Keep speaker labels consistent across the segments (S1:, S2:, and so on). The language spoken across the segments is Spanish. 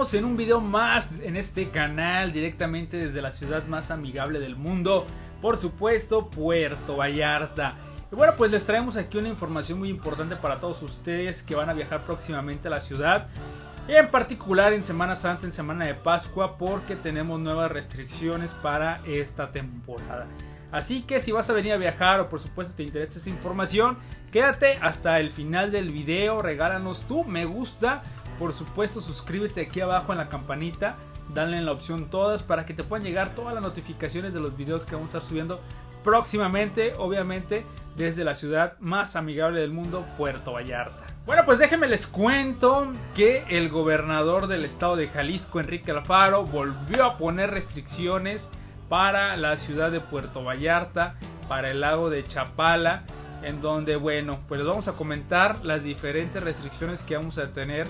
S1: estamos en un video más en este canal, directamente desde la ciudad más amigable del mundo, por supuesto, Puerto Vallarta. Y bueno, pues les traemos aquí una información muy importante para todos ustedes que van a viajar próximamente a la ciudad, en particular en Semana Santa, en Semana de Pascua, porque tenemos nuevas restricciones para esta temporada. Así que si vas a venir a viajar o por supuesto te interesa esta información, quédate hasta el final del video, regálanos tu me gusta, por supuesto suscríbete aquí abajo en la campanita, dale en la opción todas para que te puedan llegar todas las notificaciones de los videos que vamos a estar subiendo próximamente, obviamente desde la ciudad más amigable del mundo, Puerto Vallarta. Bueno, pues déjenme les cuento que el gobernador del estado de Jalisco, Enrique Alfaro, volvió a poner restricciones para la ciudad de Puerto Vallarta, para el lago de Chapala, en donde, bueno, pues les vamos a comentar las diferentes restricciones que vamos a tener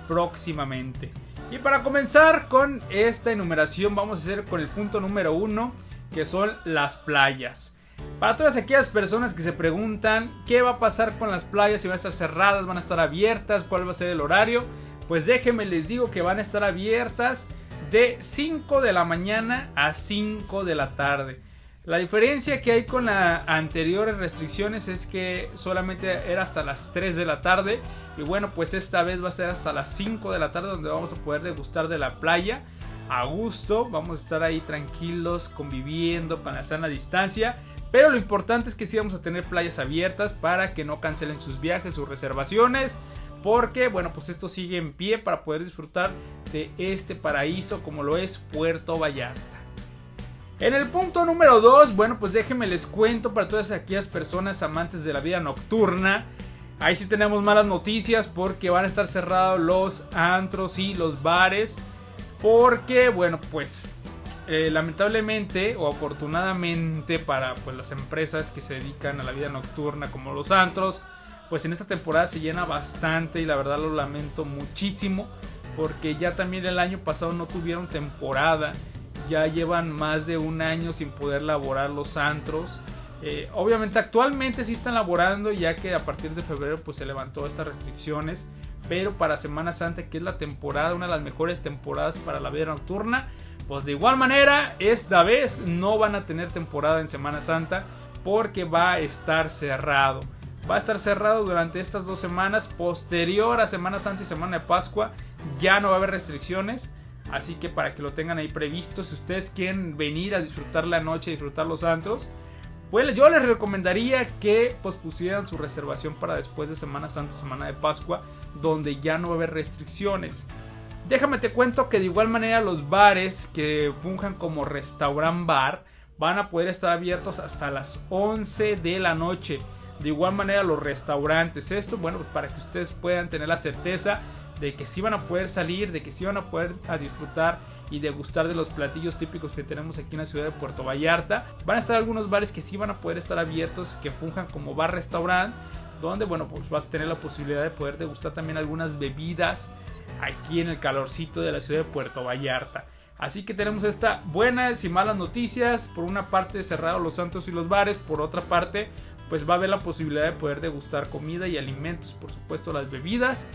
S1: próximamente. Y para comenzar con esta enumeración vamos a hacer con el punto número 1, que son las playas. Para todas aquellas personas que se preguntan qué va a pasar con las playas, si van a estar cerradas, van a estar abiertas, cuál va a ser el horario, pues déjenme les digo que van a estar abiertas de 5 de la mañana a 5 de la tarde. La diferencia que hay con las anteriores restricciones es que solamente era hasta las 3 de la tarde. Y bueno, pues esta vez va a ser hasta las 5 de la tarde, donde vamos a poder degustar de la playa a gusto. Vamos a estar ahí tranquilos, conviviendo con la sana distancia. Pero lo importante es que sí vamos a tener playas abiertas para que no cancelen sus viajes, sus reservaciones. Porque bueno, pues esto sigue en pie para poder disfrutar de este paraíso como lo es Puerto Vallarta. En el punto número 2, bueno, pues déjenme les cuento para todas aquellas personas amantes de la vida nocturna. Ahí sí tenemos malas noticias porque van a estar cerrados los antros y los bares. Porque, bueno, pues lamentablemente o afortunadamente para pues, las empresas que se dedican a la vida nocturna como los antros, pues en esta temporada se llena bastante y la verdad lo lamento muchísimo. Porque ya también el año pasado no tuvieron temporada. Ya llevan más de un año sin poder laborar los antros. Obviamente actualmente sí están laborando, ya que a partir de febrero pues se levantó estas restricciones. Pero para Semana Santa, que es la temporada, una de las mejores temporadas para la vida nocturna, pues de igual manera esta vez no van a tener temporada en Semana Santa, porque va a estar cerrado. Va a estar cerrado durante estas 2 semanas. Posterior a Semana Santa y Semana de Pascua ya no va a haber restricciones. Así que para que lo tengan ahí previsto, si ustedes quieren venir a disfrutar la noche, disfrutar los antros, pues yo les recomendaría que pospusieran su reservación para después de Semana Santa, Semana de Pascua, donde ya no va a haber restricciones. Déjame te cuento que de igual manera los bares que funjan como restaurant bar van a poder estar abiertos hasta las 11 de la noche. De igual manera los restaurantes, esto bueno, pues para que ustedes puedan tener la certeza de que sí van a poder salir, de que sí van a poder disfrutar y degustar de los platillos típicos que tenemos aquí en la ciudad de Puerto Vallarta. Van a estar algunos bares que sí van a poder estar abiertos, que funjan como bar-restaurant, donde bueno, pues vas a tener la posibilidad de poder degustar también algunas bebidas aquí en el calorcito de la ciudad de Puerto Vallarta. Así que tenemos estas buenas y malas noticias. Por una parte cerrados los antros y los bares, por otra parte pues va a haber la posibilidad de poder degustar comida y alimentos, por supuesto las bebidas.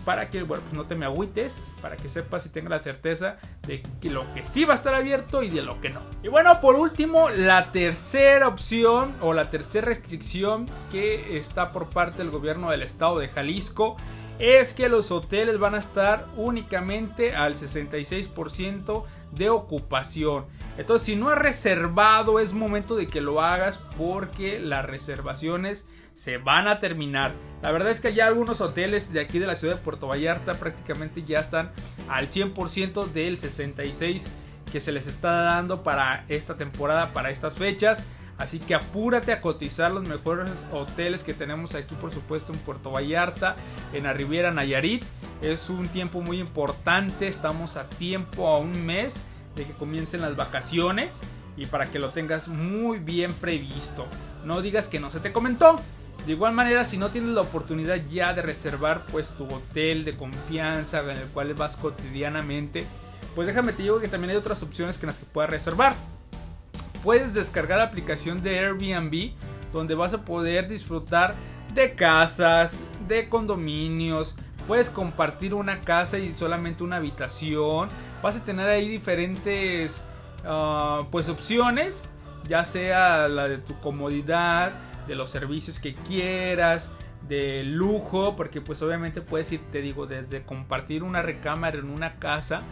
S1: Para que bueno, pues no te me agüites, para que sepas y tengas la certeza de que lo que sí va a estar abierto y de lo que no. Y bueno, por último, la tercera opción o la tercera restricción que está por parte del gobierno del estado de Jalisco es que los hoteles van a estar únicamente al 66% de ocupación. Entonces, si no has reservado, es momento de que lo hagas, porque las reservaciones se van a terminar. La verdad es que ya algunos hoteles de aquí de la ciudad de Puerto Vallarta prácticamente ya están al 100% del 66% que se les está dando para esta temporada, para estas fechas. Así que apúrate a cotizar los mejores hoteles que tenemos aquí, por supuesto, en Puerto Vallarta, en la Riviera Nayarit. Es un tiempo muy importante, estamos a tiempo, a un mes de que comiencen las vacaciones, y para que lo tengas muy bien previsto. No digas que no se te comentó. De igual manera, si no tienes la oportunidad ya de reservar pues tu hotel de confianza en el cual vas cotidianamente, pues déjame te digo que también hay otras opciones que en las que puedas reservar. Puedes descargar la aplicación de Airbnb, donde vas a poder disfrutar de casas, de condominios, puedes compartir una casa y solamente una habitación. Vas a tener ahí diferentes pues opciones, ya sea la de tu comodidad, de los servicios que quieras, de lujo, porque pues obviamente puedes ir, te digo, desde compartir una recámara en una casa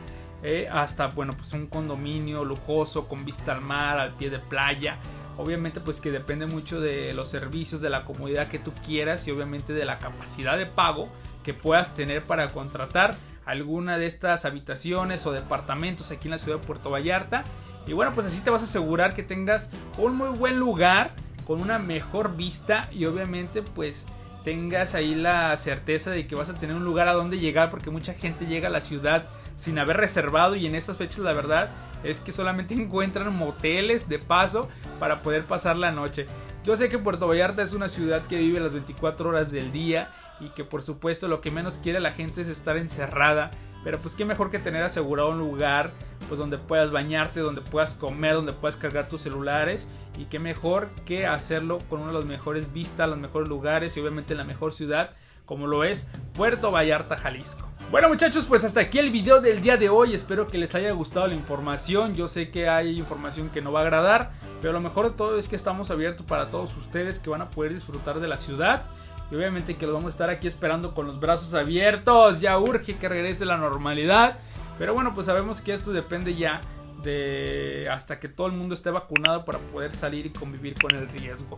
S1: hasta, bueno, pues un condominio lujoso con vista al mar, al pie de playa. Obviamente pues que depende mucho de los servicios, de la comodidad que tú quieras y obviamente de la capacidad de pago que puedas tener para contratar alguna de estas habitaciones o departamentos aquí en la ciudad de Puerto Vallarta. Y bueno, pues así te vas a asegurar que tengas un muy buen lugar con una mejor vista y obviamente pues tengas ahí la certeza de que vas a tener un lugar a donde llegar, porque mucha gente llega a la ciudad sin haber reservado y en estas fechas la verdad es que solamente encuentran moteles de paso para poder pasar la noche. Yo sé que Puerto Vallarta es una ciudad que vive las 24 horas del día y que por supuesto lo que menos quiere la gente es estar encerrada, pero pues qué mejor que tener asegurado un lugar pues donde puedas bañarte, donde puedas comer, donde puedas cargar tus celulares, y qué mejor que hacerlo con una de las mejores vistas, los mejores lugares y obviamente en la mejor ciudad como lo es Puerto Vallarta, Jalisco. Bueno muchachos, pues hasta aquí el video del día de hoy. Espero que les haya gustado la información. Yo sé que hay información que no va a agradar, pero lo mejor de todo es que estamos abiertos para todos ustedes que van a poder disfrutar de la ciudad. Y obviamente que los vamos a estar aquí esperando con los brazos abiertos. Ya urge que regrese la normalidad. Pero bueno, pues sabemos que esto depende ya de hasta que todo el mundo esté vacunado para poder salir y convivir con el riesgo.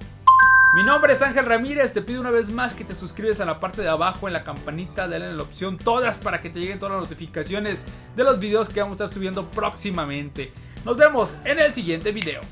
S1: Mi nombre es Ángel Ramírez, te pido una vez más que te suscribes a la parte de abajo en la campanita, dale en la opción todas para que te lleguen todas las notificaciones de los videos que vamos a estar subiendo próximamente. Nos vemos en el siguiente video.